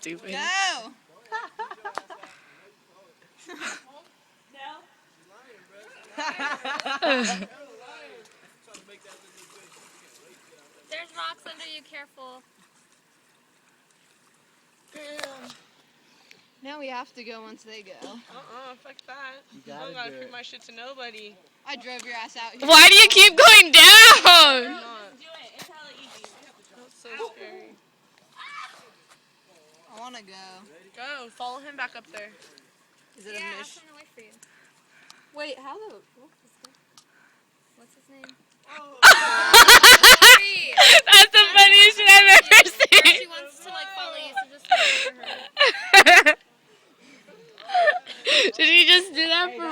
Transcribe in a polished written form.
stupid. Go! There's rocks under you, careful. Now we have to go once they go. Fuck that. I don't gotta prove my shit to nobody. I drove your ass out here. Why do you keep going down? Do it. It's hella easy. That's so scary. I want to go. Go, follow him back up there. Is it Yeah, a I'll mission? send away for you. Wait, how the... What's his name? That's the funniest shit I've ever She seen. wants to like follow you, so just wait for her. Did he just do that for